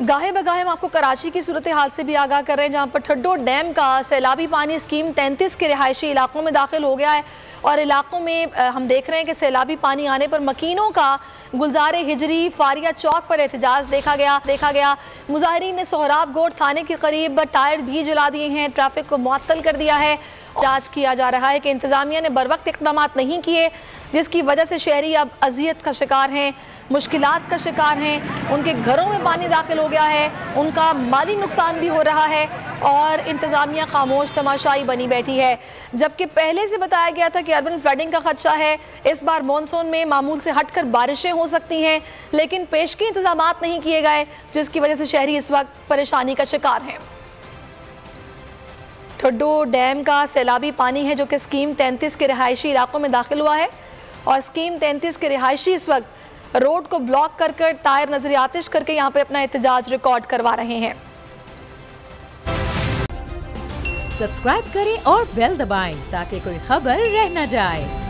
गाहे बगाहे हम आपको कराची की सूरत हाल से भी आगाह कर रहे हैं, जहाँ पर ठड्डो डैम का सैलाबी पानी स्कीम 33 के रिहायशी इलाकों में दाखिल हो गया है और इलाकों में हम देख रहे हैं कि सैलाबी पानी आने पर मकीनों का गुलजार हिजरी फारिया चौक पर एहतजाज देखा गया। मुजाहिरीन ने सोहराब गोड थाने के करीब टायर भी जला दिए हैं, ट्रैफिक को मुअत्तल कर दिया है। जांच किया जा रहा है कि इंतजामिया ने बरवक्त इक़दाम नहीं किए, जिसकी वजह से शहरी अब अजियत का शिकार हैं, मुश्किलात का शिकार हैं, उनके घरों में पानी दाखिल हो गया है, उनका माली नुकसान भी हो रहा है और इंतजामिया खामोश तमाशाई बनी बैठी है। जबकि पहले से बताया गया था कि अर्बन फ्लडिंग का खदशा है, इस बार मानसून में मामूल से हटकर बारिशें हो सकती हैं, लेकिन पेशगी इंतजाम नहीं किए गए, जिसकी वजह से शहरी इस वक्त परेशानी का शिकार हैं। ठड्डो डैम का सैलाबी पानी है जो कि स्कीम 33 के रिहायशी इलाकों में दाखिल हुआ है और स्कीम 33 के रिहायशी इस वक्त रोड को ब्लॉक कर टायर नजर आतिश करके यहाँ पे अपना एहतजाज रिकॉर्ड करवा रहे हैं। सब्सक्राइब करें और बेल दबाएं ताकि कोई खबर रह न जाए।